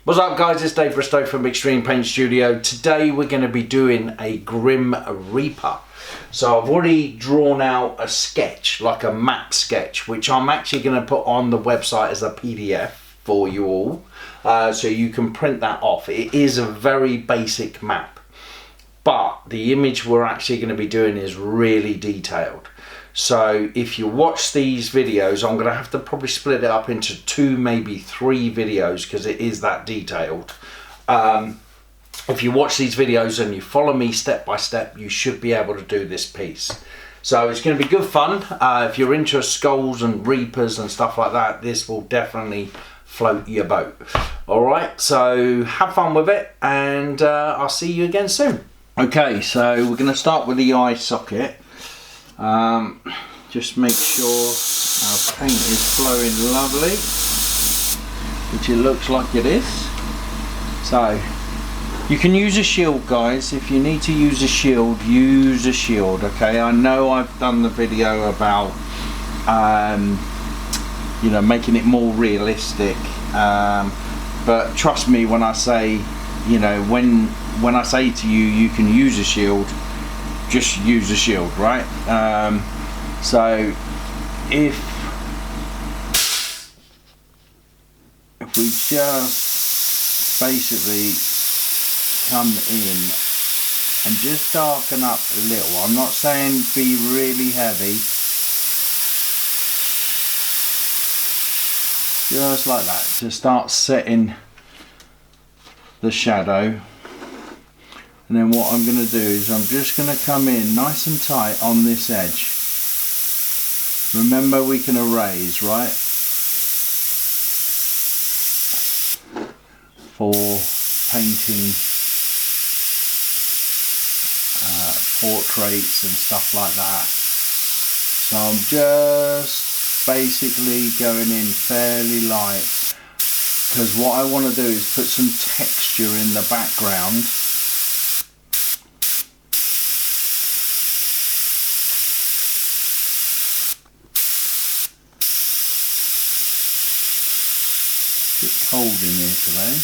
What's up guys, it's Dave Bristow from Extreme Paint Studio. Today we're going to be doing a Grim Reaper. So I've already drawn out a sketch, like a map sketch, which I'm actually going to put on the website as a PDF for you all. So you can print that off. It is a very basic map, but the image we're actually going to be doing is really detailed. So if you watch these videos, I'm going to have to probably split it up into 2, maybe 3 videos because it is that detailed. If you watch these videos and you follow me step by step, you should be able to do this piece. So it's going to be good fun. If you're into skulls and reapers and stuff like that, this will definitely float your boat. Alright, so have fun with it, and I'll see you again soon. Okay, so we're going to start with the eye socket. Just make sure our paint is flowing lovely, which it looks like it is. So you can use a shield, guys. If you need to use a shield, use a shield. Okay, I know I've done the video about you know, making it more realistic, but trust me when I say, you know, when I say to you, you can use a shield, just use a shield, right? So if we just basically come in and just darken up a little, I'm not saying be really heavy, just like that, to start setting the shadow. And then what I'm going to do is I'm just going to come in nice and tight on this edge. Remember, we can erase, right? For painting portraits and stuff like that. So I'm just basically going in fairly light, because what I want to do is put some texture in the background. Cold in here today.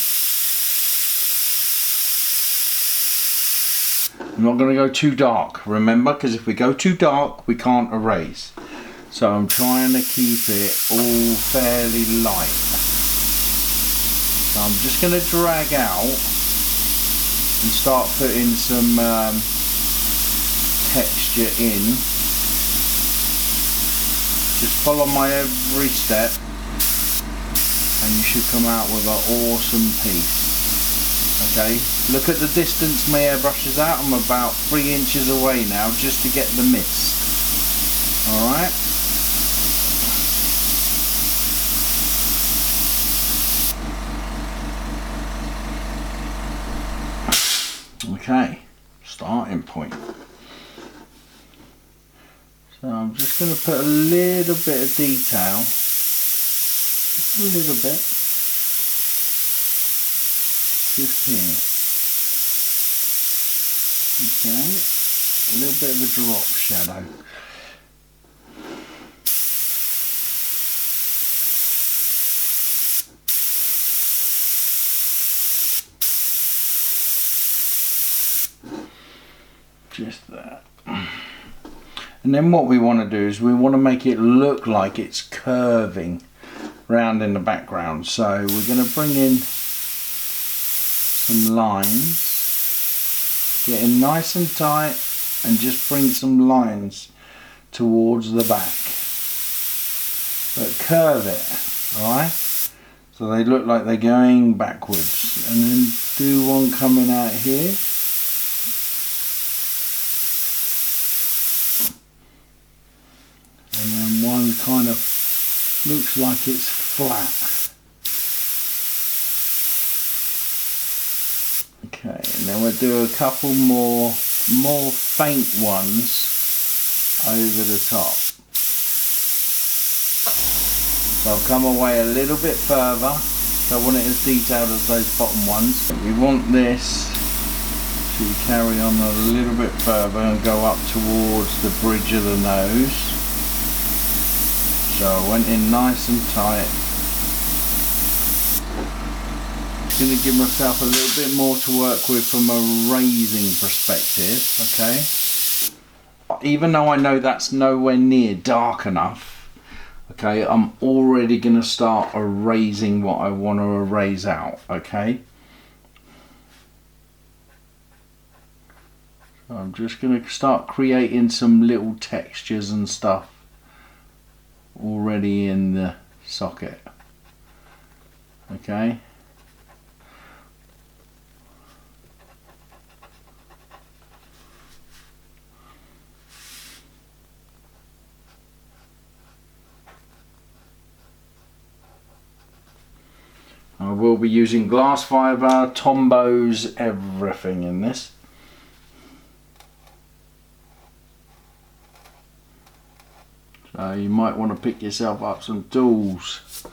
I'm not going to go too dark, remember, because if we go too dark we can't erase. So I'm trying to keep it all fairly light. So I'm just going to drag out and start putting some texture in. Just follow my every step, and you should come out with an awesome piece. Okay, look at the distance my airbrush is out. I'm about 3 inches away now just to get the mist. Alright. Okay, starting point. So I'm just going to put a little bit of detail. A little bit, just here. Okay, a little bit of a drop shadow. Just that. And then what we want to do is we want to make it look like it's curving round in the background. So we're going to bring in some lines, getting nice and tight, and just bring some lines towards the back, but curve it, alright, so they look like they're going backwards. And then do one coming out here, and then one kind of looks like it's flat. Okay, and then we'll do a couple more faint ones over the top. So I've come away a little bit further, so I want it as detailed as those bottom ones. We want this to carry on a little bit further and go up towards the bridge of the nose. So I went in nice and tight. going to give myself a little bit more to work with from a raising perspective, okay? Even though I know that's nowhere near dark enough, okay, I'm already going to start erasing what I want to erase out, okay? So I'm just going to start creating some little textures and stuff already in the socket, okay? I will be using glass fibre, Tombows, everything in this. So you might want to pick yourself up some tools.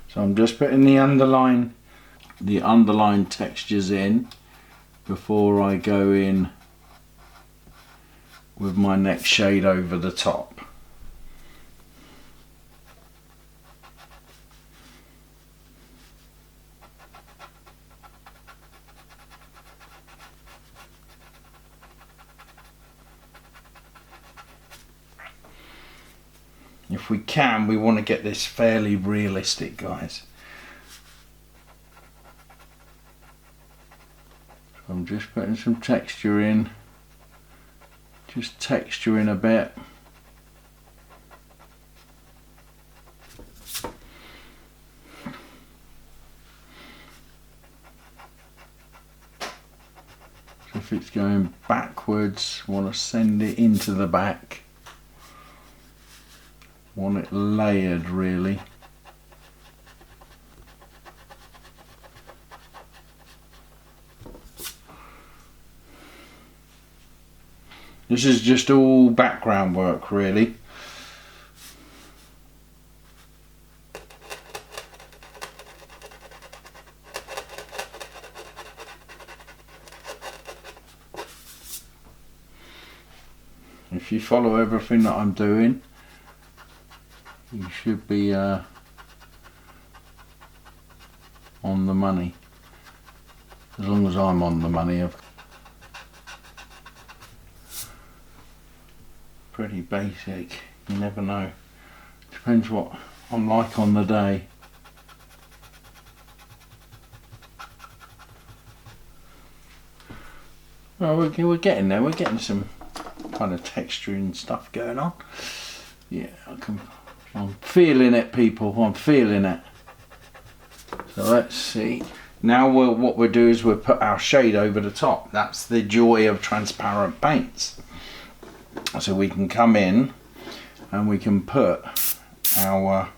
So I'm just putting the underline textures in before I go in with my next shade over the top. If we can, we want to get this fairly realistic, guys. So I'm just putting some texture in, just texturing a bit. So if it's going backwards, I want to send it into the back. Want it layered, really. This is just all background work, really. If you follow everything that I'm doing, you should be on the money. As long as I'm on the money. Pretty basic, you never know. Depends what I'm like on the day. Well, we're getting there, we're getting some kind of texturing stuff going on. Yeah, I'm feeling it, people, I'm feeling it. So let's see. Now what we'll do is we'll put our shade over the top. That's the joy of transparent paints. So we can come in and we can put our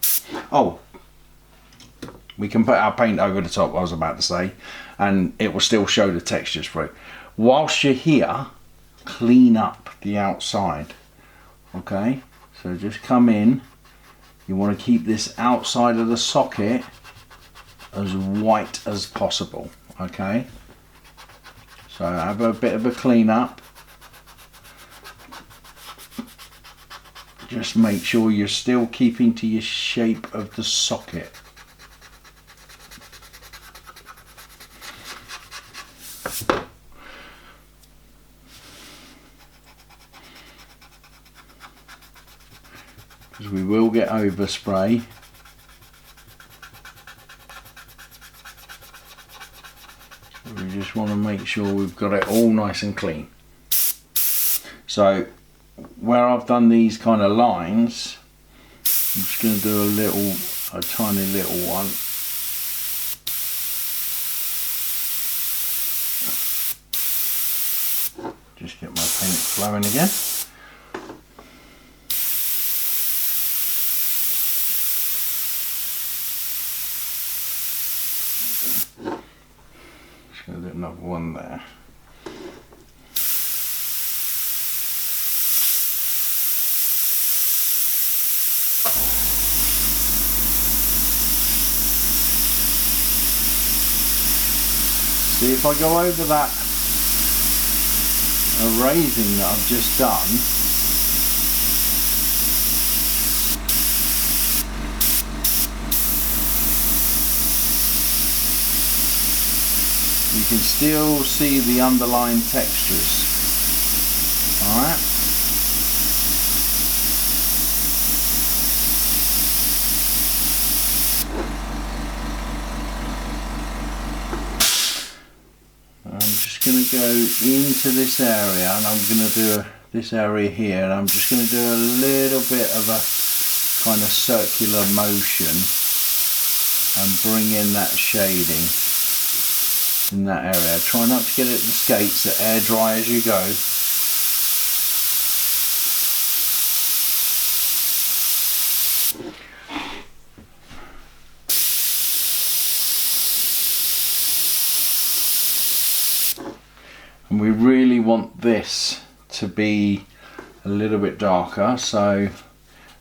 we can put our paint over the top, I was about to say, and it will still show the textures through. Whilst you're here, clean up the outside. Okay, so just come in. You want to keep this outside of the socket as white as possible. Okay, so have a bit of a clean up. Just make sure you're still keeping to your shape of the socket. Because we will get overspray. So we just want to make sure we've got it all nice and clean. So where I've done these kind of lines, I'm just going to do a tiny little one. Just get my paint flowing again. Just going to do another one there. See, if I go over that erasing that I've just done, you can still see the underlying textures. Alright. I'm just going to go into this area, and I'm going to do this area here, and I'm just going to do a little bit of a kind of circular motion and bring in that shading in that area. Try not to get it to the skates, that air dry as you go. And we really want this to be a little bit darker, so,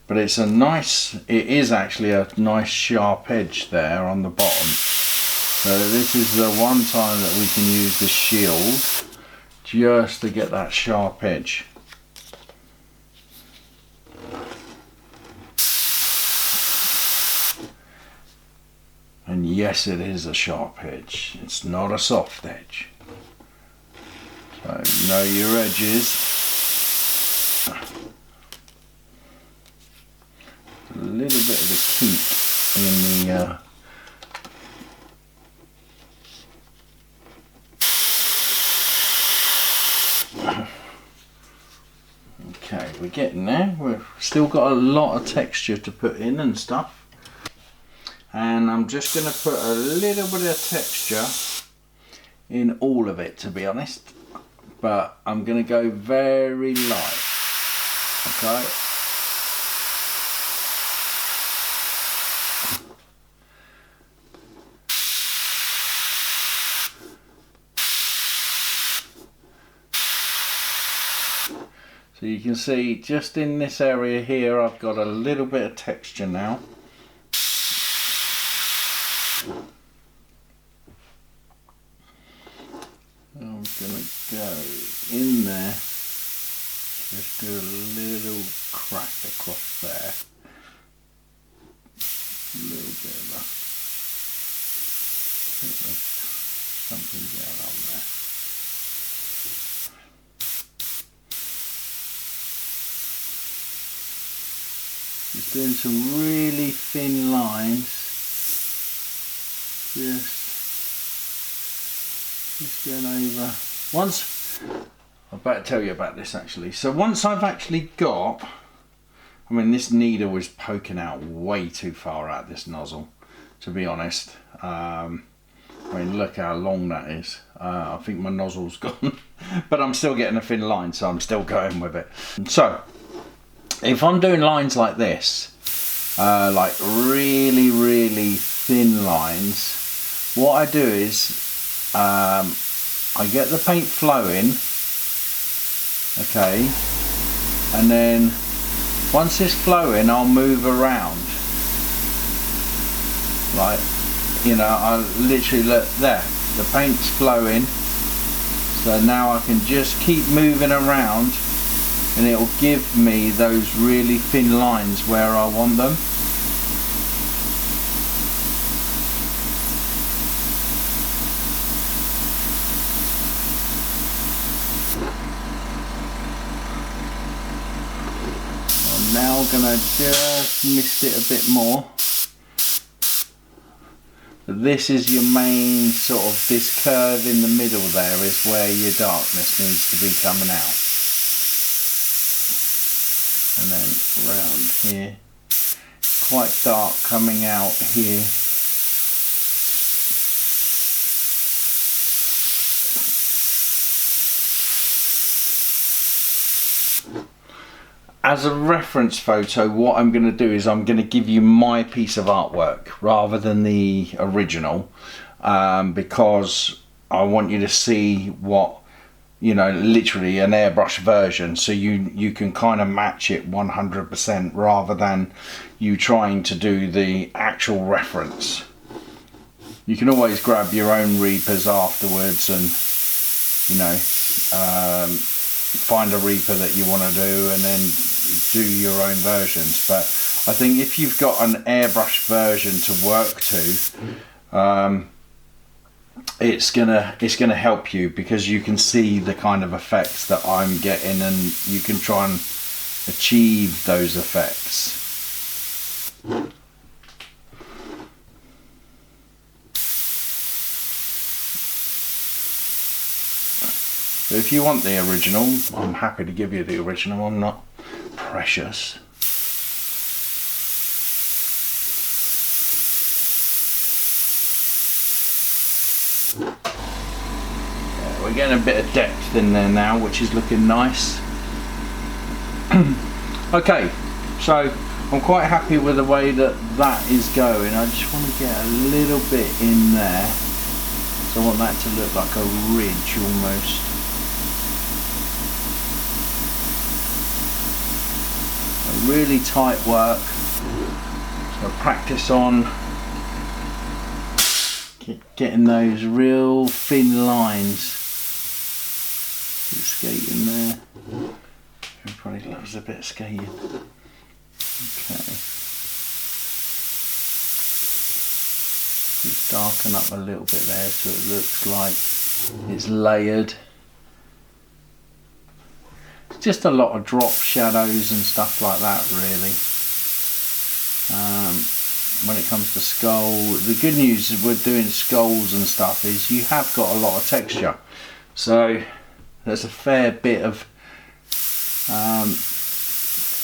but it's a nice, it is actually a nice sharp edge there on the bottom. So this is the one time that we can use the shield just to get that sharp edge. And yes, it is a sharp edge, it's not a soft edge. So know your edges. A little bit of a kink in the okay, we're getting there. We've still got a lot of texture to put in and stuff. And I'm just going to put a little bit of texture in all of it, to be honest. But I'm going to go very light, okay? So you can see just in this area here, I've got a little bit of texture now. I'm going to go in there, just do a little crack across there, a little bit of something going on there. Just doing some really thin lines, just going over. Once, I better tell you about this actually. So once I've actually got, I mean this needle was poking out way too far out this nozzle, to be honest. I mean look how long that is. I think my nozzle's gone, but I'm still getting a thin line, so I'm still going with it. So if I'm doing lines like this, like really thin lines, what I do is I get the paint flowing, okay, and then once it's flowing I'll move around, like, you know, I literally look there, the paint's flowing, so now I can just keep moving around and it'll give me those really thin lines where I want them. I'm now gonna just mist it a bit more. But this is your main sort of, this curve in the middle there is where your darkness needs to be coming out. And then round here, quite dark coming out here. As a reference photo, what I'm going to do is I'm going to give you my piece of artwork rather than the original, because I want you to see what, you know, literally an airbrush version, so you can kind of match it 100% rather than you trying to do the actual reference. You can always grab your own reapers afterwards and, you know, find a reaper that you want to do and then do your own versions. But I think if you've got an airbrush version to work to, it's gonna help you, because you can see the kind of effects that I'm getting and you can try and achieve those effects. So if you want the original, I'm happy to give you the original. I'm not precious. Yeah, we're getting a bit of depth in there now, which is looking nice. Okay, so I'm quite happy with the way that that is going. I just want to get a little bit in there. So I want that to look like a ridge almost. Really tight work, so practice on getting those real thin lines. Bit of skating there. Everybody loves a bit of skating. Okay. Just darken up a little bit there so it looks like it's layered. Just a lot of drop shadows and stuff like that, really. When it comes to skull, the good news with doing skulls and stuff is you have got a lot of texture, so there's a fair bit of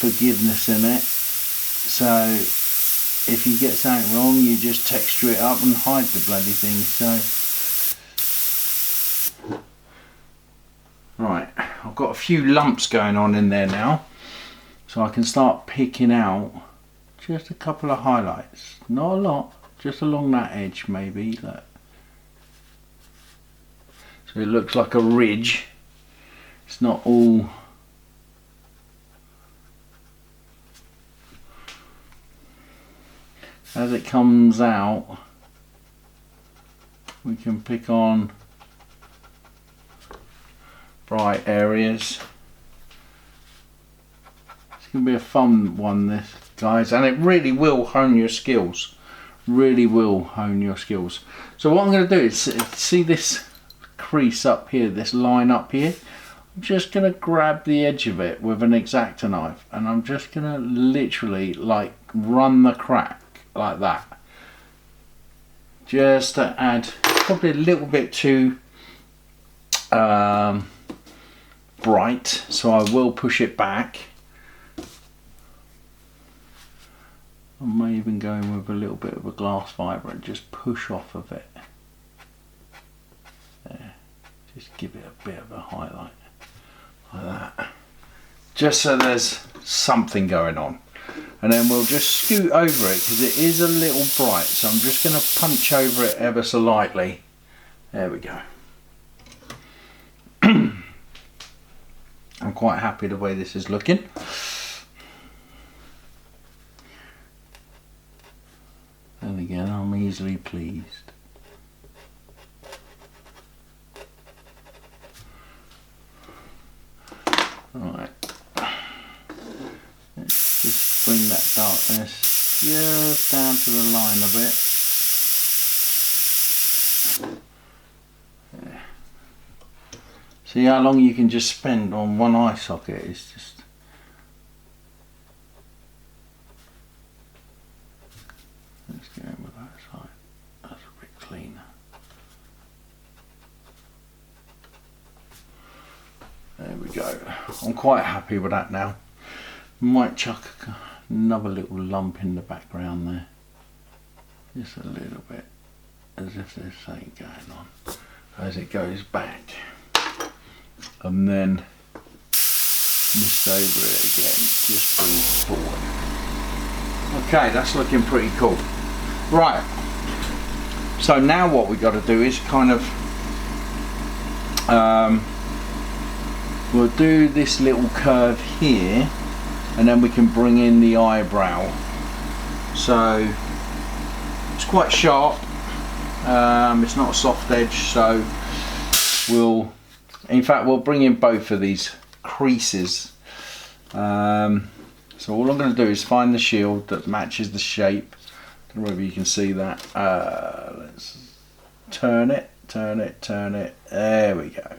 forgiveness in it. So if you get something wrong, you just texture it up and hide the bloody thing. So right, I've got a few lumps going on in there now, so I can start picking out just a couple of highlights. Not a lot, just along that edge maybe. Look. So it looks like a ridge. It's not all as it comes out. We can pick on bright areas. It's going to be a fun one, this, guys, and it really will hone your skills. Really will hone your skills. So what I'm going to do is, see this crease up here, this line up here? I'm just going to grab the edge of it with an X-Acto knife, and I'm just going to literally like run the crack like that. Just to add probably a little bit too bright, so I will push it back. I may even go in with a little bit of a glass fibre and just push off of it. There, just give it a bit of a highlight like that, just so there's something going on. And then we'll just scoot over it because it is a little bright, so I'm just going to punch over it ever so lightly. There we go. I'm quite happy the way this is looking. And again, I'm easily pleased. Alright. Let's just bring that darkness just down to the line a bit. Yeah. See how long you can just spend on one eye socket. It's just... Let's go in with that side. That's a bit cleaner. There we go. I'm quite happy with that now. Might chuck another little lump in the background there. Just a little bit. As if there's something going on. As it goes back. And then mist over it again. Just bring it forward. Okay, that's looking pretty cool. Right. So now what we got to do is kind of we'll do this little curve here, and then we can bring in the eyebrow. So it's quite sharp. It's not a soft edge, so we'll bring in both of these creases. So all I'm going to do is find the shield that matches the shape. I don't know whether you can see that. Let's turn it. There we go.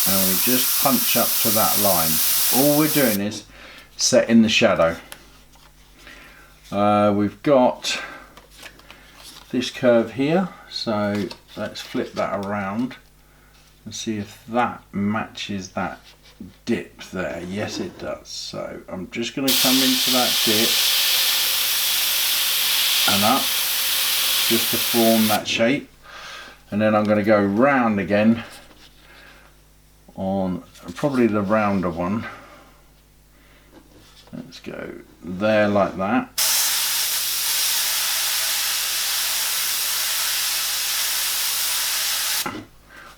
And we just punch up to that line. All we're doing is setting the shadow. We've got this curve here, so let's flip that around and see if that matches that dip there. Yes, it does. So I'm just going to come into that dip and up just to form that shape, and then I'm going to go round again on probably the rounder one. Let's go there like that.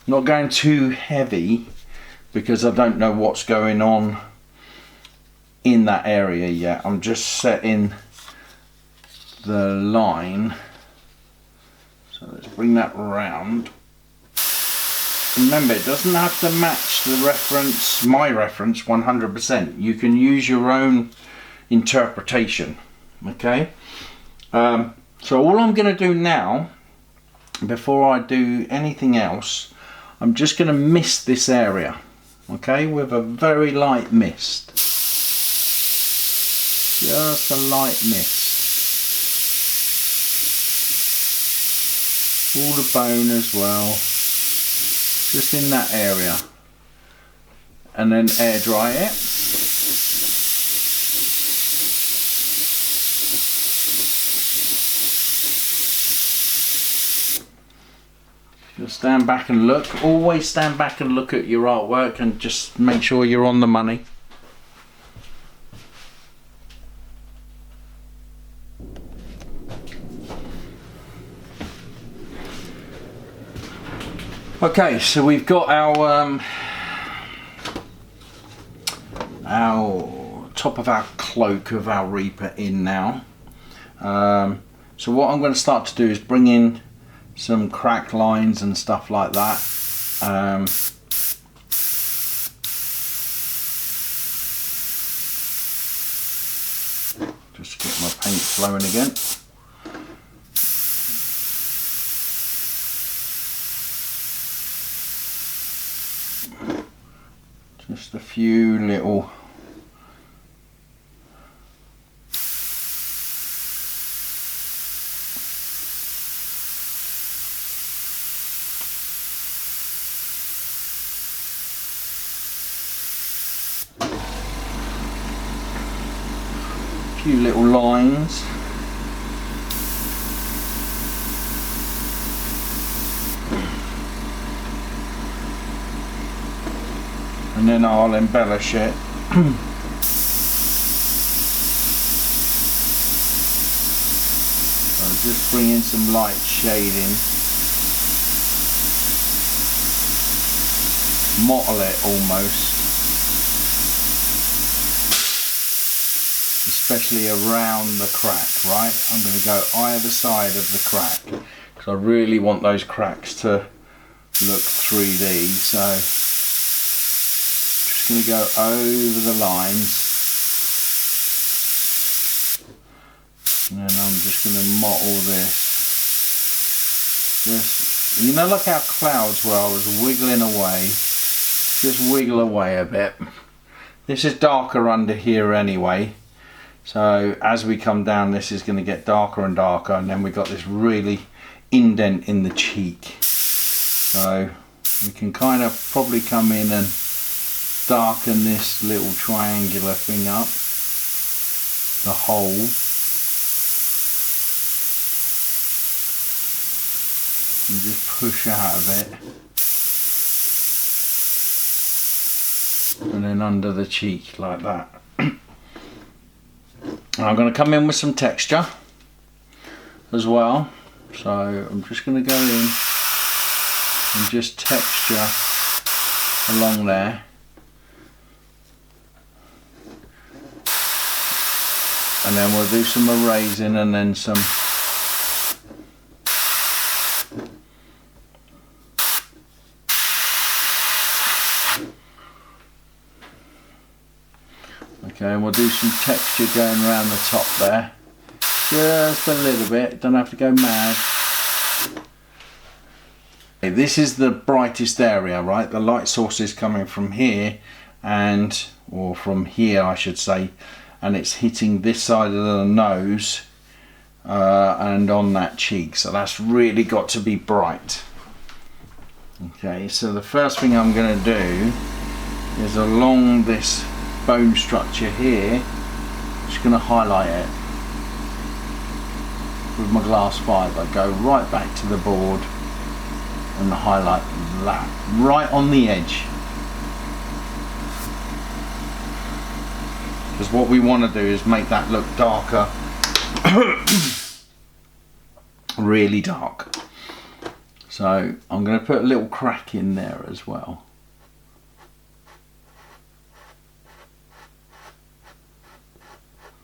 Not going too heavy because I don't know what's going on in that area yet. I'm just setting the line. So let's bring that round. Remember, it doesn't have to match the reference, my reference, 100%. You can use your own interpretation, okay? So all I'm going to do now, before I do anything else, I'm just going to mist this area, okay, with a very light mist. Just a light mist. All the bone as well. Just in that area, and then air dry it. Just stand back and look. Always stand back and look at your artwork and just make sure you're on the money. Okay, so we've got our top of our cloak of our Reaper in now. So what I'm going to start to do is bring in some crack lines and stuff like that. Just get my paint flowing again. Just a few little lines. And then I'll embellish it. I'll just bring in some light shading. Mottle it almost. Especially around the crack, right? I'm going to go either side of the crack because I really want those cracks to look 3D. So just going to go over the lines, and then I'm just going to mottle this. Just, you know, like how clouds where I was wiggling away, just wiggle away a bit. This is darker under here anyway. So as we come down, this is going to get darker and darker, and then we've got this really indent in the cheek. So we can kind of probably come in and darken this little triangular thing up, the hole. And just push out of it. And then under the cheek like that. I'm going to come in with some texture as well, so I'm just going to go in and just texture along there. And then we'll do some erasing and then some Okay, and we'll do some texture going around the top there. Just a little bit, don't have to go mad. Okay, this is the brightest area, right? The light source is coming from here, or from here I should say, and it's hitting this side of the nose and on that cheek, so that's really got to be bright. Okay, so the first thing I'm going to do is along this bone structure here, I'm just going to highlight it with my glass fibre. Go right back to the board and highlight that right on the edge, because what we want to do is make that look darker. Really dark. So I'm going to put a little crack in there as well.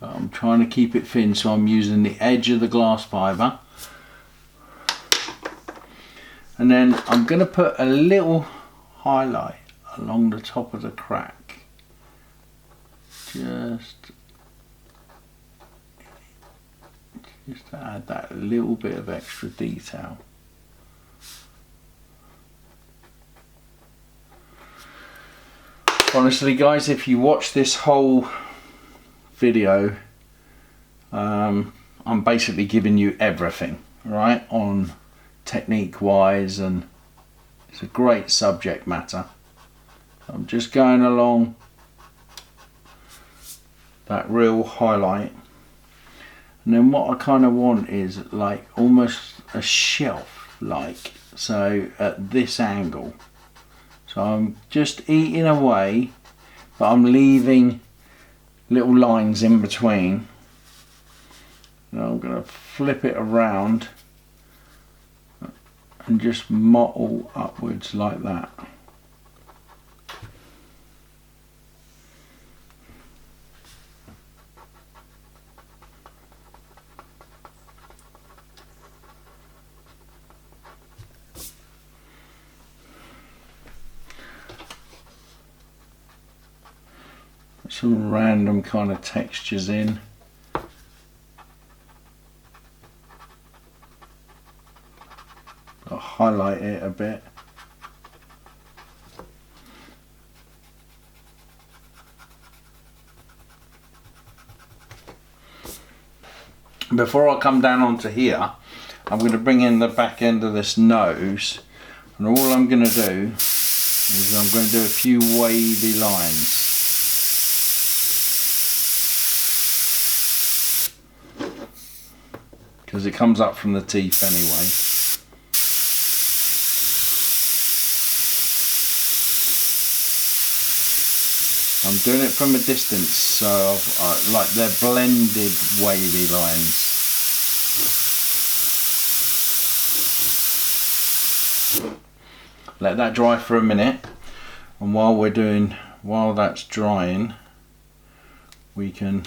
But I'm trying to keep it thin, so I'm using the edge of the glass fibre. And then I'm going to put a little highlight along the top of the crack. Just to add that little bit of extra detail. Honestly guys, if you watch this whole video, I'm basically giving you everything, right, on technique wise, and it's a great subject matter. I'm just going along that real highlight, and then what I kind of want is like almost a shelf, like so at this angle. So I'm just eating away, but I'm leaving little lines in between. Now I'm going to flip it around and just mottle upwards like that. Some random kind of textures in. I'll highlight it a bit. Before I come down onto here, I'm going to bring in the back end of this nose, and all I'm going to do is I'm going to do a few wavy lines. Because it comes up from the teeth anyway. I'm doing it from a distance, so like they're blended wavy lines. Let that dry for a minute, and while that's drying, we can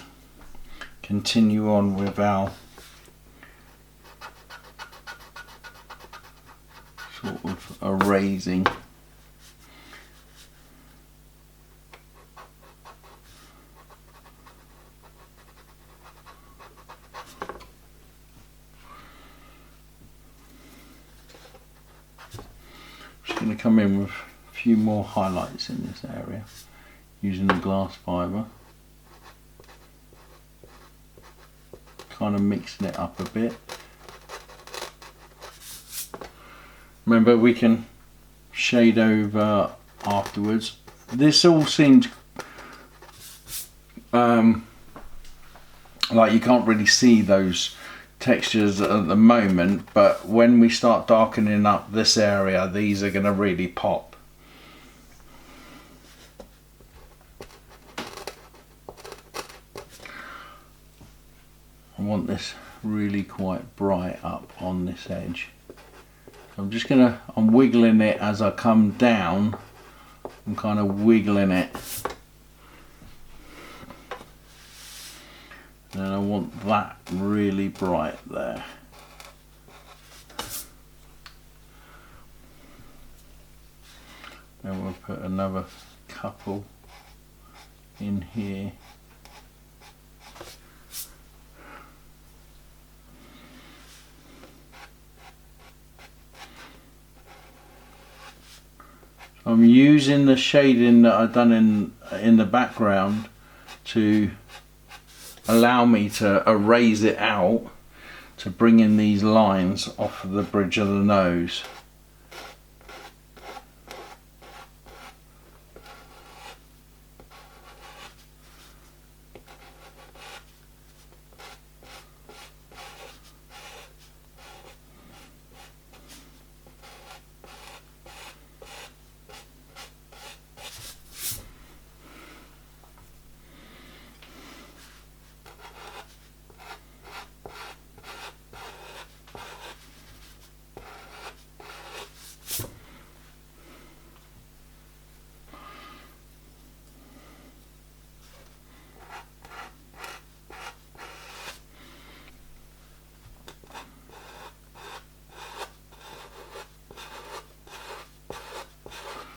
continue on with our sort of erasing. Just going to come in with a few more highlights in this area using the glass fibre, kind of mixing it up a bit. Remember, we can shade over afterwards. This all seems like you can't really see those textures at the moment, but when we start darkening up this area, these are going to really pop. I want this really quite bright up on this edge. I'm wiggling it as I come down. I'm kind of wiggling it. And I want that really bright there. Then we'll put another couple in here. I'm using the shading that I've done in the background to allow me to erase it out, to bring in these lines off of the bridge of the nose.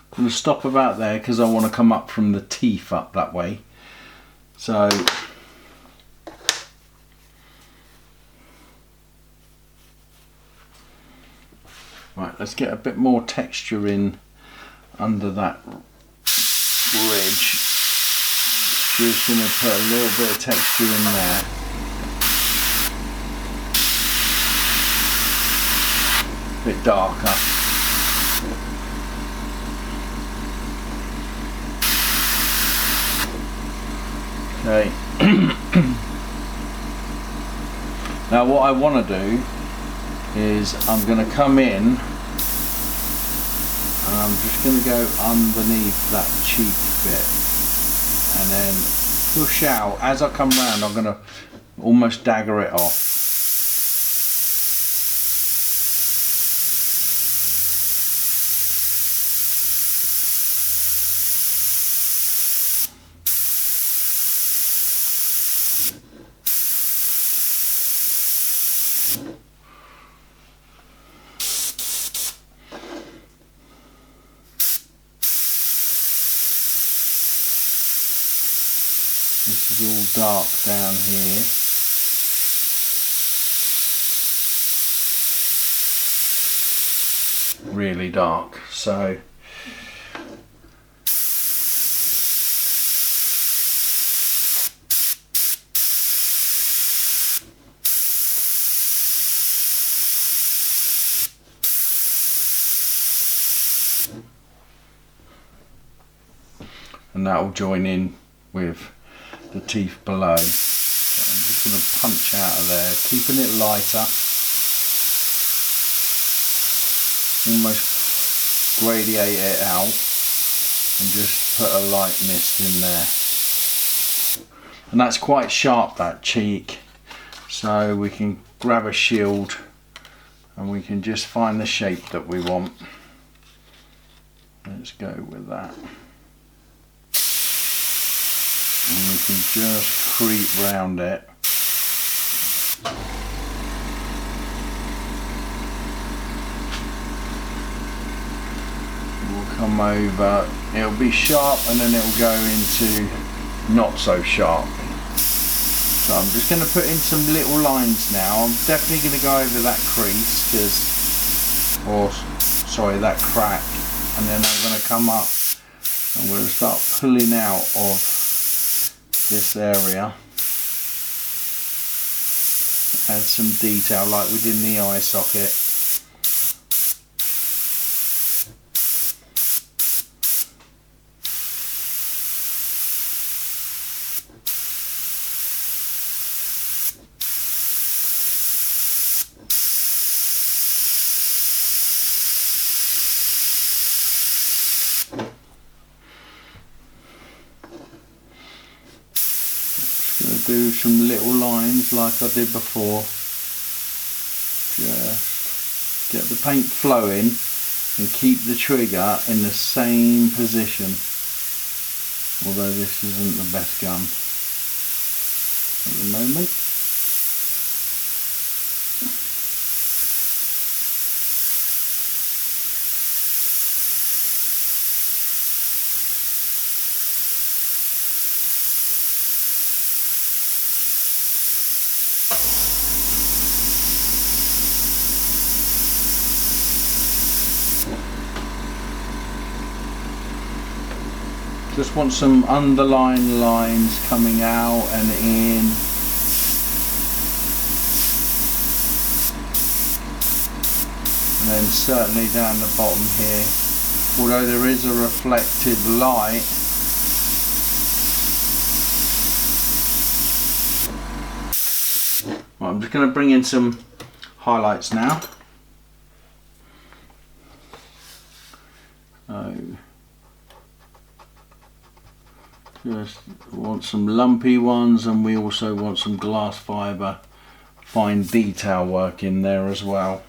I'm going to stop about there because I want to come up from the teeth up that way. So right, let's get a bit more texture in under that ridge. Just going to put a little bit of texture in there. A bit darker. Okay. Now what I want to do is I'm going to come in and I'm just going to go underneath that cheek bit and then push out. As I come round, I'm going to almost dagger it off. This is all dark down here. Really dark, so and that will join in with the teeth below. So I'm just going to punch out of there, keeping it lighter, almost gradiate it out and just put a light mist in there. And that's quite sharp, that cheek, so we can grab a shield and we can just find the shape that we want. Let's go with that. And we can just creep round it. We'll come over, it'll be sharp and then it'll go into not so sharp. So I'm just going to put in some little lines now. I'm definitely going to go over that crease, that crack, and then I'm going to come up and I'm going to start pulling out of this area, add some detail like we did in the eye socket. Do some little lines like I did before. Just get the paint flowing and keep the trigger in the same position. Although this isn't the best gun at the moment. Just want some underlying lines coming out and in. And then certainly down the bottom here, although there is a reflected light, right, I'm just going to bring in some highlights now. Just want some lumpy ones, and we also want some glass fibre fine detail work in there as well.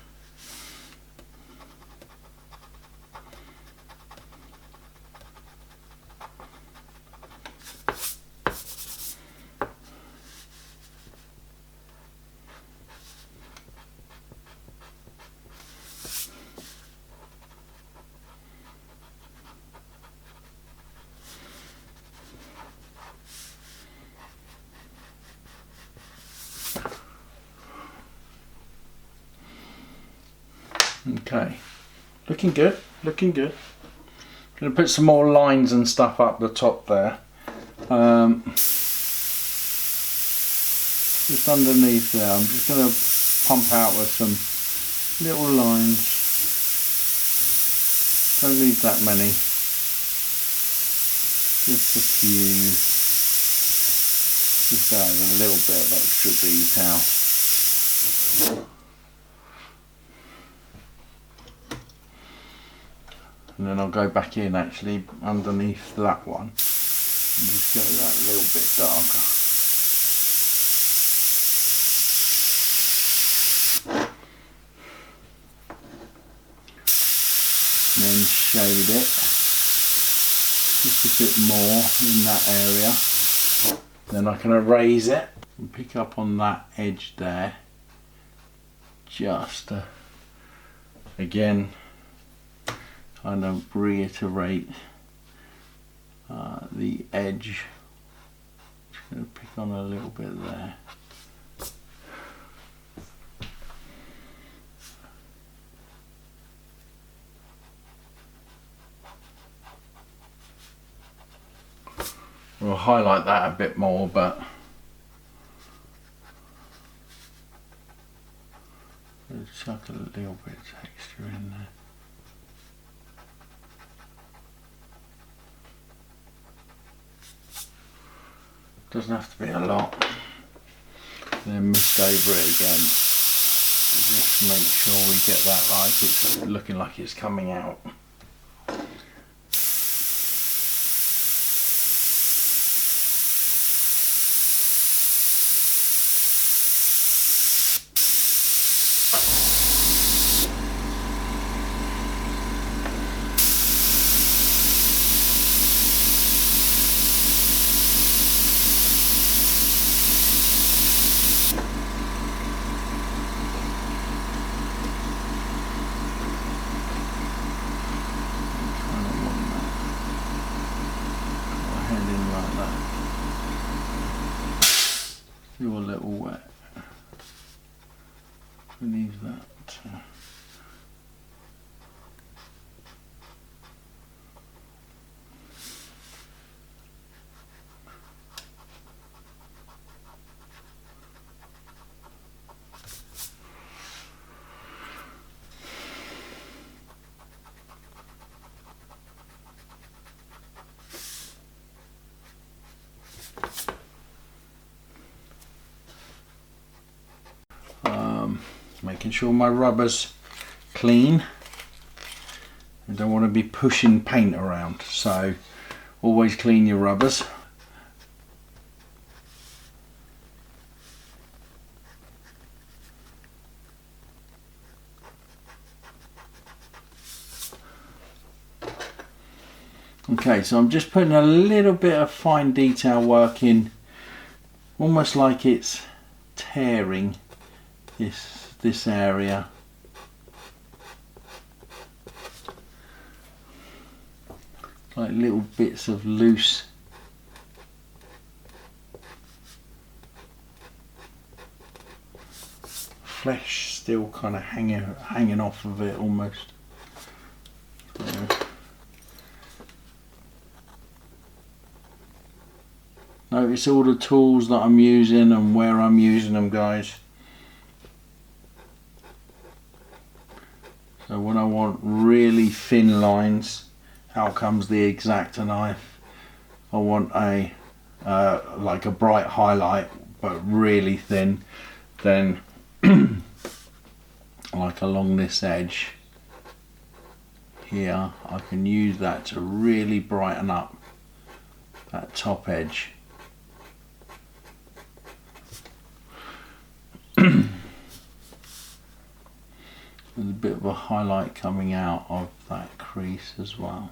Okay, looking good, looking good. I'm going to put some more lines and stuff up the top there. Just underneath there, I'm just going to pump out with some little lines. Don't need that many. Just a few. Just add a little bit of extra detail. And then I'll go back in actually underneath that one and just go that a little bit darker. And then shade it just a bit more in that area. Then I can erase it and pick up on that edge there. Just again, kind of reiterate the edge. Just going to pick on a little bit there. We'll highlight that a bit more, but I'll chuck a little bit of texture in there. Doesn't have to be a lot. Then mist over it again. Just make sure we get that like it's looking like it's coming out. You're a little wet. Leave that. Making sure my rubber's clean. I don't want to be pushing paint around, so always clean your rubbers. Okay, so I'm just putting a little bit of fine detail work in, almost like it's tearing this area. Like little bits of loose flesh still kind of hanging off of it almost. So Notice all the tools that I'm using and where I'm using them, guys. So when I want really thin lines, out comes the X-Acto knife. I want a like a bright highlight but really thin, then like along this edge here, I can use that to really brighten up that top edge. There's a bit of a highlight coming out of that crease as well.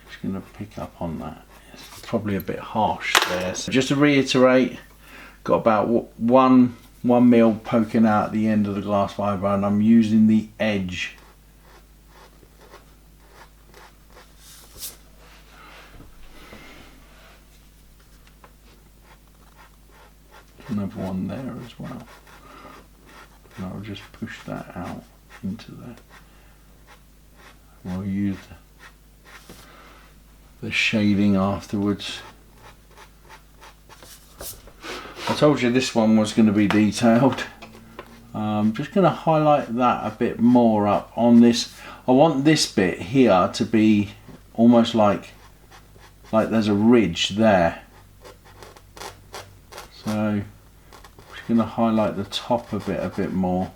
Just going to pick up on that. It's probably a bit harsh there. So just to reiterate, got about 1 mil poking out at the end of the glass fibre, and I'm using the edge. Another one there as well. And I'll just push that out into there. We'll use the shading afterwards. I told you this one was going to be detailed. I'm just going to highlight that a bit more up on this. I want this bit here to be almost like there's a ridge there. So I'm just going to highlight the top of it a bit more.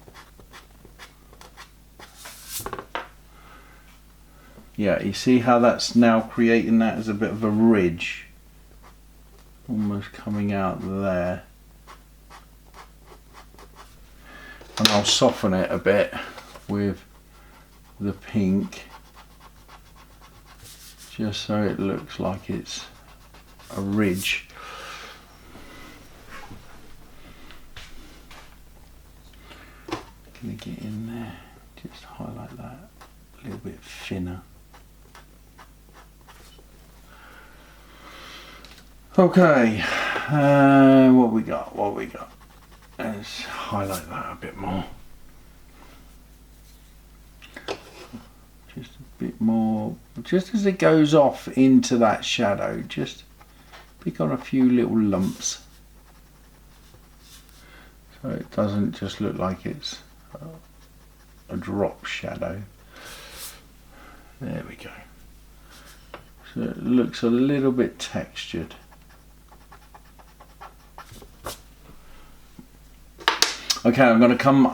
Yeah, you see how that's now creating that as a bit of a ridge, almost coming out there. And I'll soften it a bit with the pink, just so it looks like it's a ridge. Gonna get in there, just highlight that a little bit thinner. Okay, what we got? Let's highlight that a bit more. Just a bit more, just as it goes off into that shadow, just pick on a few little lumps. So it doesn't just look like it's a drop shadow. There we go. So it looks a little bit textured. Okay, I'm going to come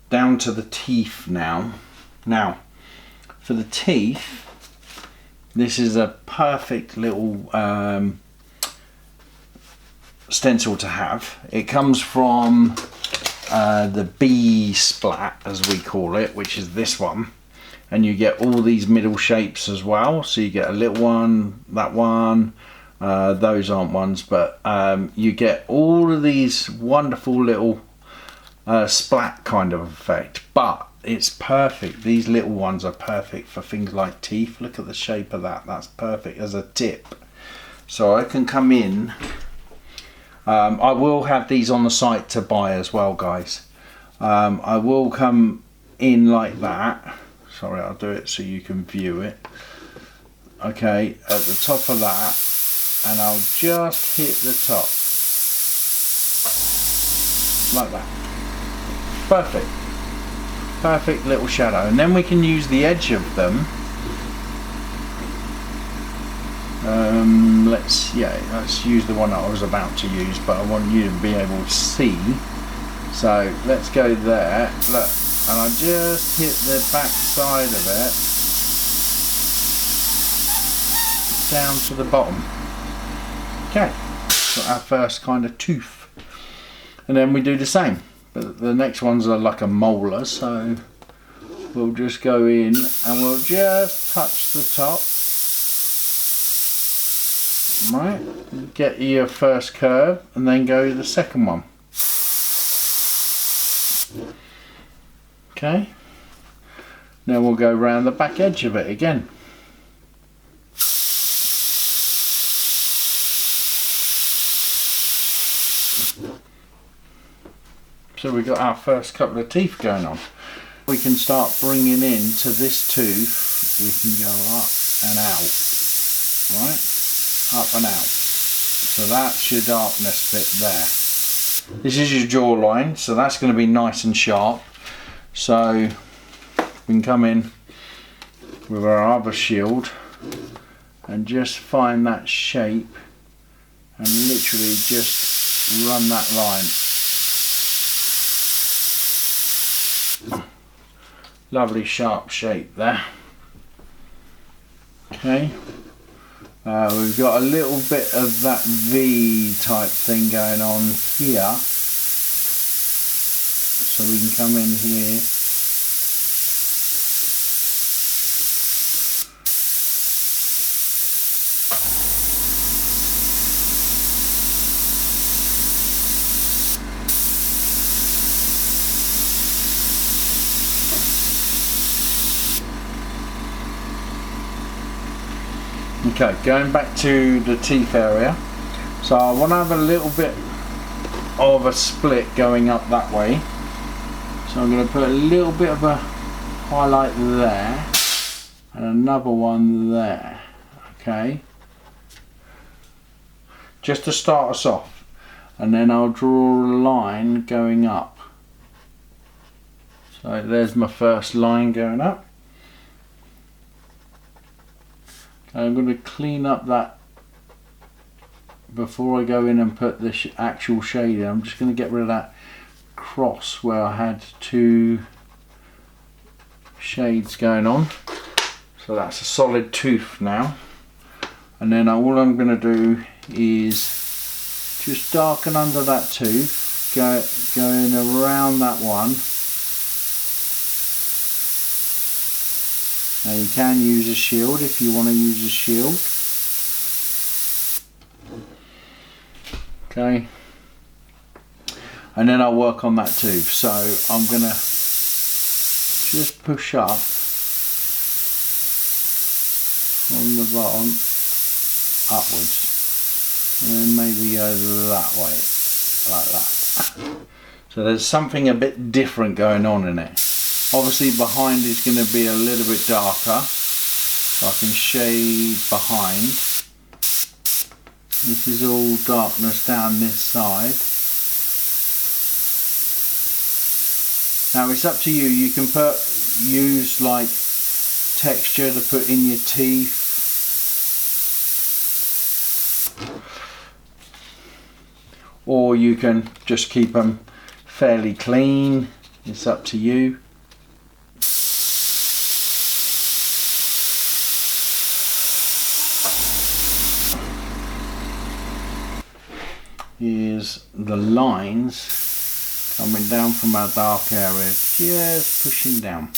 down to the teeth now. Now, for the teeth, this is a perfect little stencil to have. It comes from the bee splat, as we call it, which is this one. And you get all these middle shapes as well. So you get a little one, that one. Those aren't ones, but you get all of these wonderful little splat kind of effect, but it's perfect. These little ones are perfect for things like teeth. Look at the shape of that. That's perfect as a tip. So I can come in. I will have these on the site to buy as well, guys. I will come in like that. Sorry, I'll do it so you can view it. Okay, at the top of that, and I'll just hit the top like that. Perfect. Perfect little shadow. And then we can use the edge of them. Let's use the one that I was about to use, but I want you to be able to see. So let's go there. Look, and I just hit the back side of it down to the bottom. Okay, so our first kind of tooth, and then we do the same, but the next ones are like a molar, so we'll just go in and we'll just touch the top. Right, get your first curve and then go to the second one. Okay, now we'll go around the back edge of it again. So we've got our first couple of teeth going on. We can start bringing into this tooth, we can go up and out, right? Up and out. So that's your darkness bit there. This is your jawline, so that's going to be nice and sharp. So we can come in with our other shield and just find that shape and literally just run that line. Lovely sharp shape there. Okay, we've got a little bit of that V type thing going on here, so we can come in here Okay, going back to the teeth area, so I want to have a little bit of a split going up that way, so I'm going to put a little bit of a highlight there and another one there, okay, just to start us off, and then I'll draw a line going up. So there's my first line going up. I'm going to clean up that before I go in and put the actual shade in. I'm just going to get rid of that cross where I had two shades going on. So that's a solid tooth now. And then all I'm going to do is just darken under that tooth, going around that one. Now you can use a shield if you want to use a shield. Okay. And then I'll work on that tooth. So I'm going to just push up from the bottom upwards. And then maybe go that way, like that. So there's something a bit different going on in it. Obviously behind is going to be a little bit darker, so I can shade behind. This is all darkness down this side. Now it's up to you, you can use like texture to put in your teeth. Or you can just keep them fairly clean, it's up to you. Here's the lines coming down from our dark area, just pushing down.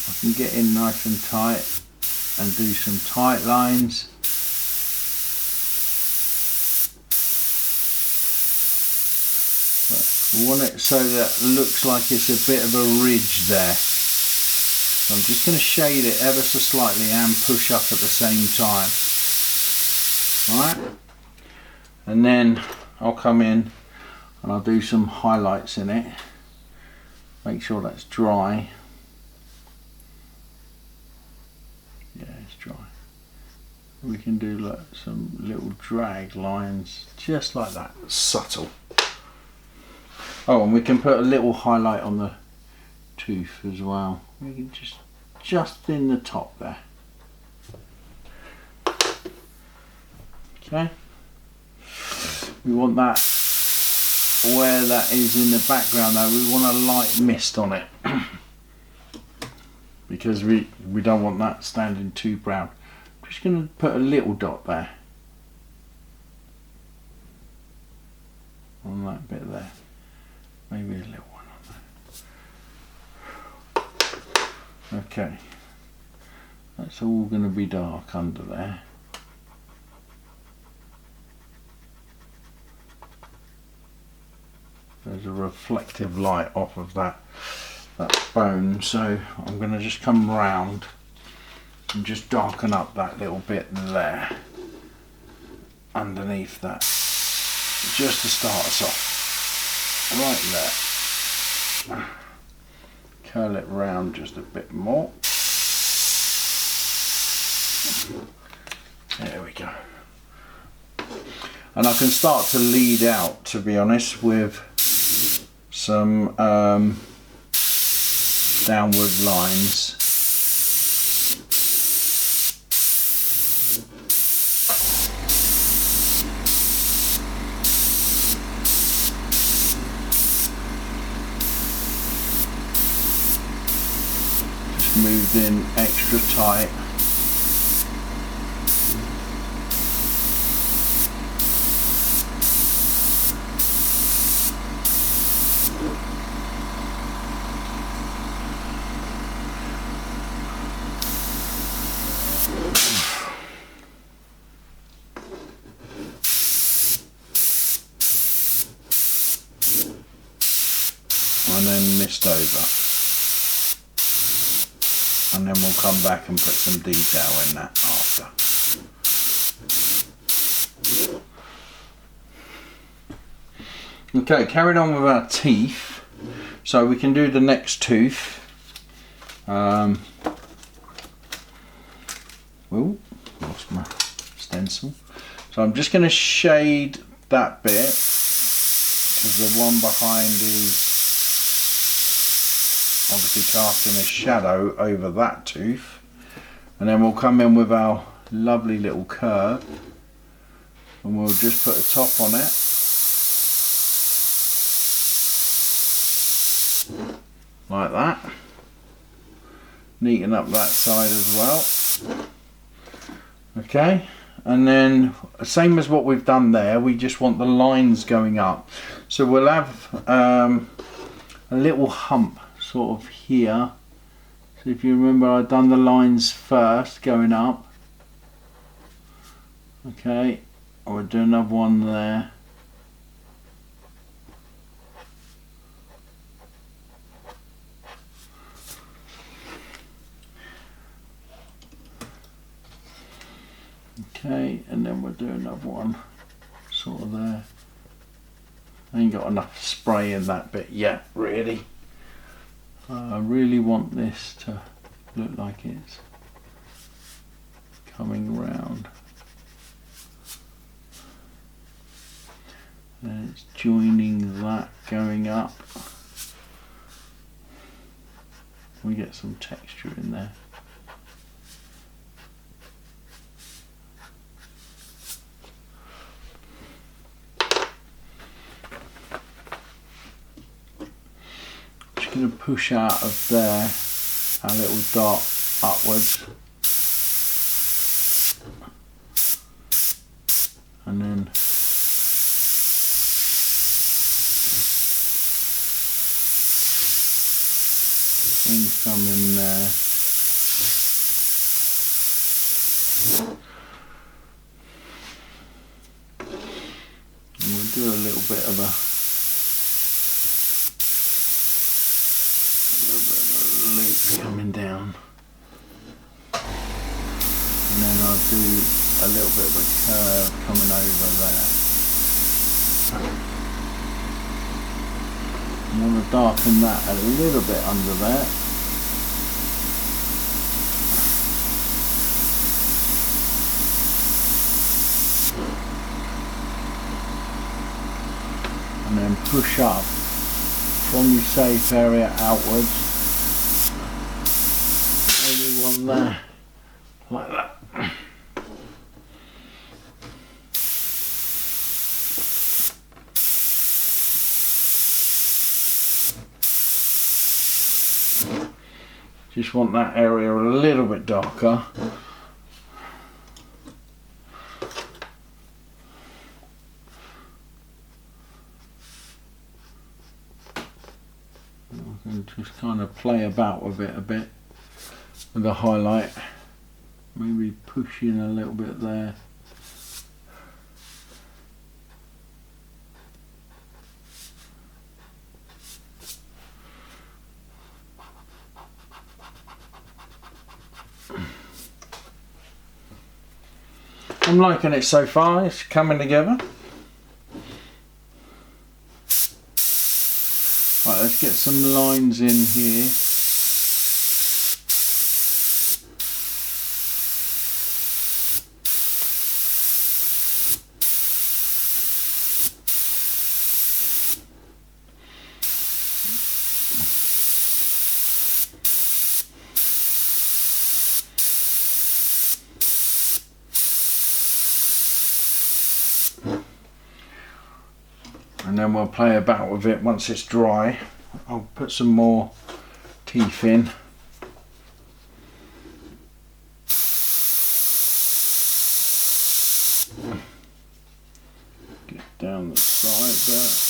I can get in nice and tight and do some tight lines. But I want it so that it looks like it's a bit of a ridge there. So I'm just going to shade it ever so slightly and push up at the same time. Alright? And then I'll come in and I'll do some highlights in it. Make sure that's dry. Yeah, it's dry. We can do like some little drag lines just like that, subtle. Oh, and we can put a little highlight on the tooth as well. We can just in the top there. Okay. We want that where that is in the background though, we want a light mist on it because we don't want that standing too brown. I'm just going to put a little dot there on that bit there, maybe a little one on there. Okay, that's all going to be dark under there. There's a reflective light off of that bone, so I'm going to just come round and just darken up that little bit there underneath that, just to start us off right there. Curl it round just a bit more. There we go. And I can start to lead out, to be honest, with some downward lines. Just moved in extra tight. And then mist over, and then we'll come back and put some detail in that after. Okay, carried on with our teeth, so we can do the next tooth. Oh, lost my stencil. So I'm just going to shade that bit, because the one behind is obviously casting a shadow over that tooth, and then we'll come in with our lovely little curve and we'll just put a top on it, like that. Neaten up that side as well. Okay, and then same as what we've done there, we just want the lines going up, so we'll have a little hump sort of here. So if you remember, I've done the lines first going up. Okay, I would do another one there. Okay, and then we'll do another one sort of there. I ain't got enough spray in that bit yet, really. I really want this to look like it's coming round. And it's joining that going up. We get some texture in there. Going to push out of there a little dot upwards, and then bring some in there. And we'll do a little bit of a coming down, and then I'll do a little bit of a curve coming over there. I want to darken that a little bit under there. And then push up from your safe area outwards. One there, like that. Just want that area a little bit darker. I can just kind of play about with it a bit. With the highlight, maybe push in a little bit there. I'm liking it so far, it's coming together. Right, let's get some lines in here. and then we'll play about with it once it's dry. I'll put some more teeth in. Get down the side there.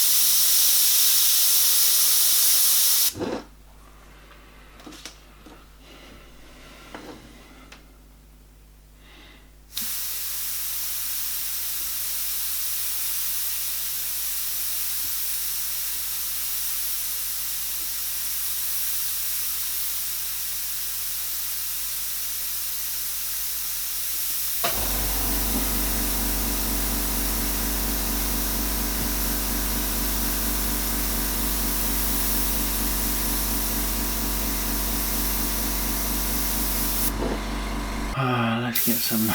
Let's get some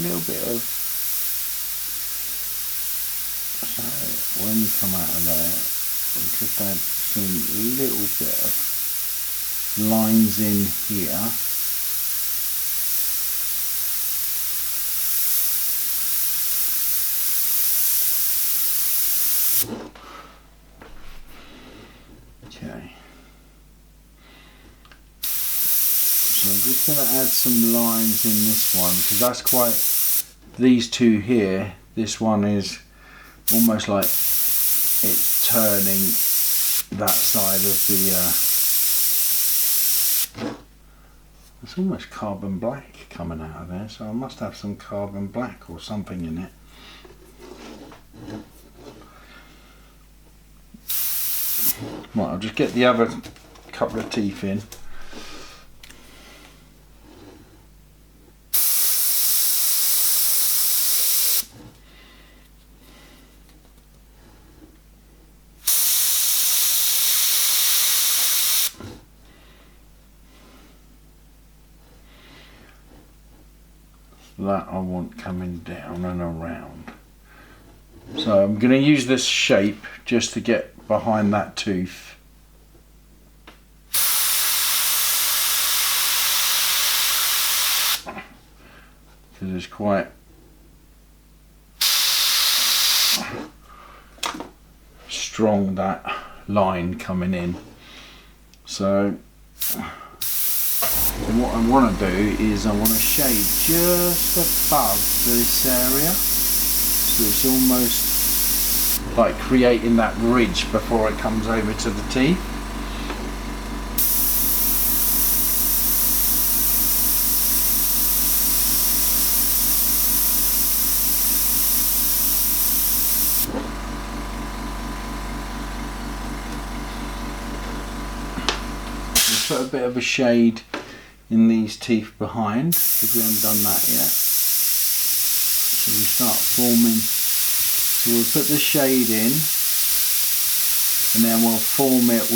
little bit of, so when we come out of there, we'll just add some little bit of lines in here. Okay. So I'm just going to add some lines in this one, because that's quite, these two here, this one is almost like it's turning that side of the, it's almost carbon black coming out of there, so I must have some carbon black or something in it. Right, I'll just get the other couple of teeth in. That I want coming down and around. So I'm going to use this shape just to get behind that tooth. Because it's quite strong, that line coming in. So what I want to do is I want to shade just above this area, so it's almost like creating that ridge before it comes over to the teeth. We'll put a bit of a shade in these teeth behind, because we haven't done that yet. So we start forming, so we'll put the shade in and then we'll form it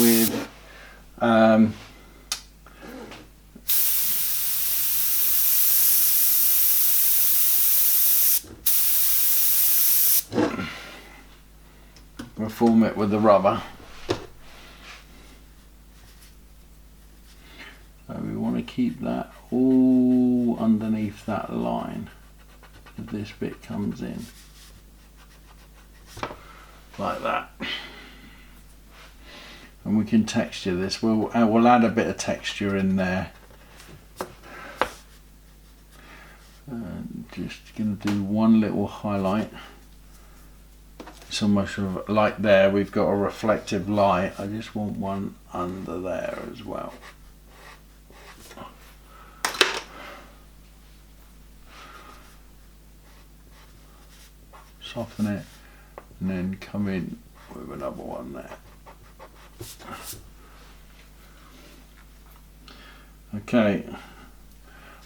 with the rubber. So we want to keep that all underneath that line as this bit comes in, like that. And we can texture this. We'll add a bit of texture in there. And just going to do one little highlight. It's almost like there we've got a reflective light. I just want one under there as well. Soften it and then come in with another one there. Okay,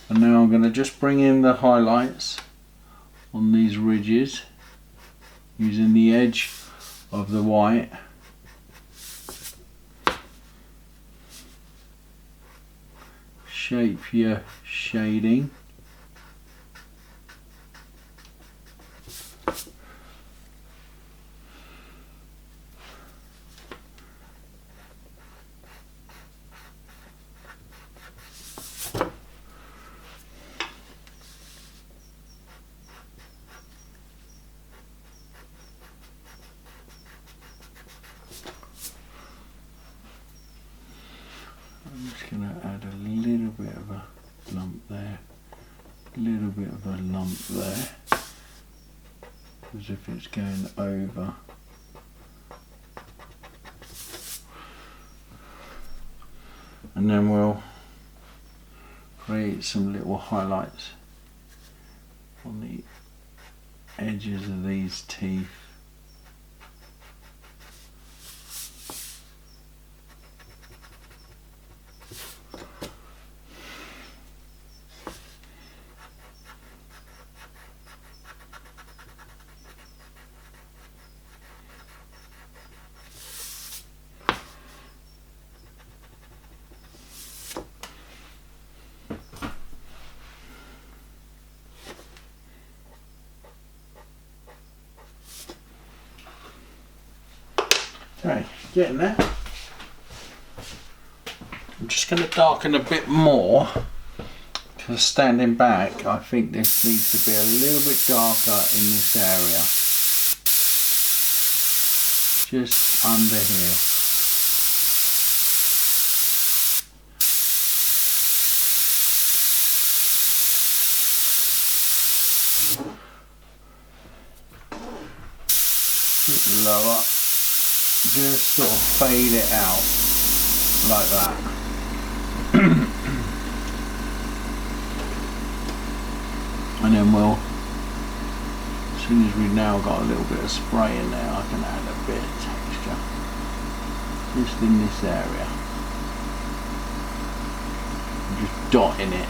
and now I'm going to just bring in the highlights on these ridges using the edge of the white. Shape your shading. little bit of a lump there, as if it's going over. And then we'll create some little highlights on the edges of these teeth. Okay, getting there. I'm just going to darken a bit more, because standing back I think this needs to be a little bit darker in this area, just under here. A bit lower. Just sort of fade it out like that. And then we'll, as soon as we've now got a little bit of spray in there, I can add a bit of texture just in this area. I'm just dotting it.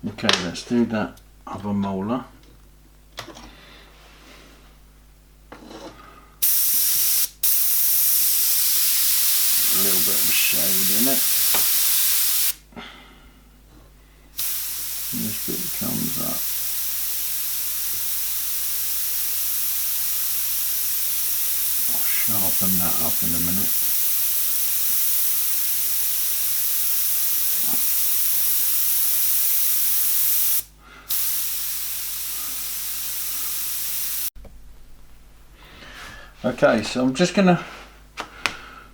Okay, let's do that other molar. A little bit of shade in it. And this bit comes up. I'll sharpen that up in a minute. Okay, so I'm just going to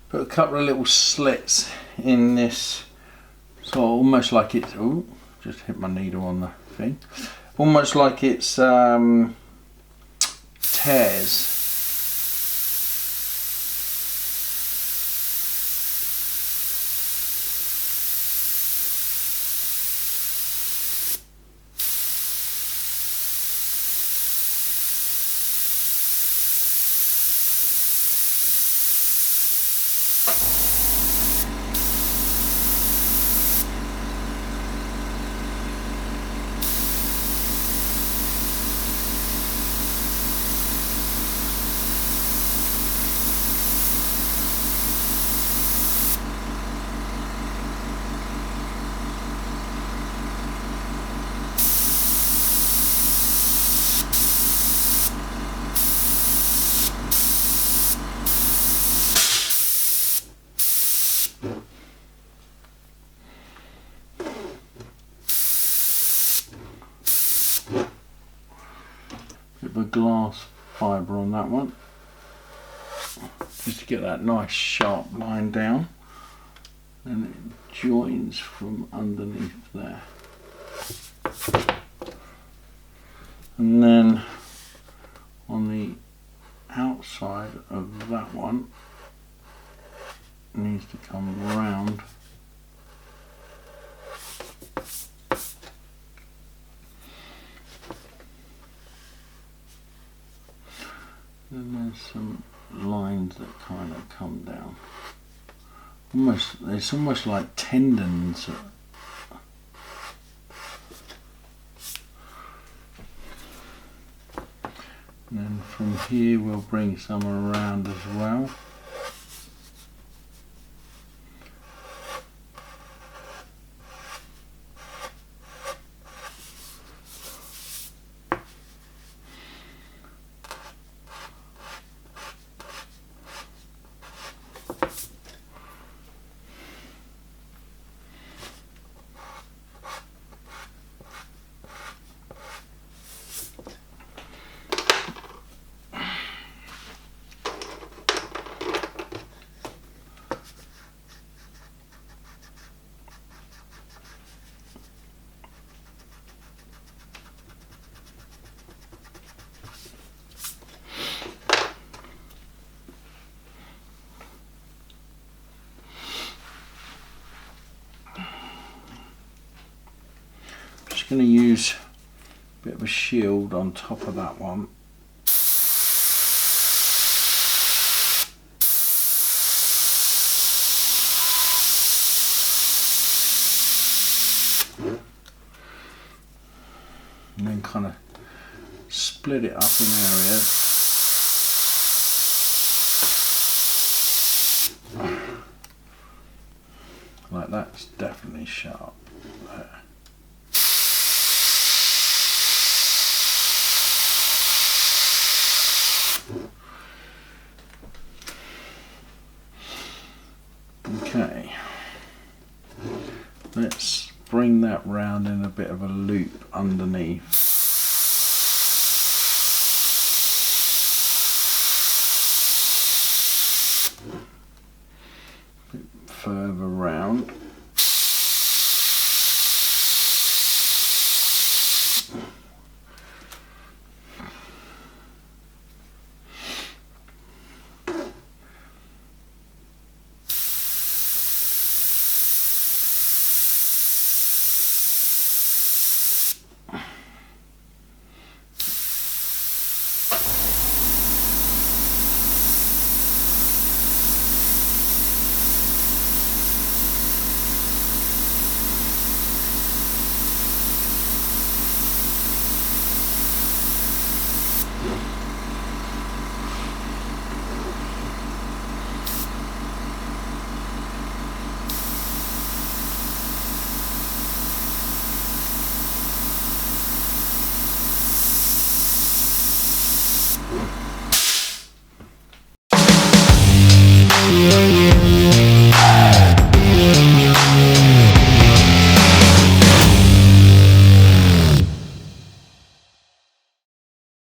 put a couple of little slits in this, so almost like it's, oh, just hit my needle on the thing, almost like it's tears. Bit of a glass fibre on that one, just to get that nice sharp line down, and it joins from underneath there. And then on the outside of that one, it needs to come round and there's some lines that kind of come down. It's almost like tendons. And then from here we'll bring some around as well. just going to use a bit of a shield on top of that one. And then kind of split it up in areas. Like that's definitely sharp there. Okay, let's bring that round in a bit of a loop underneath. A bit further round.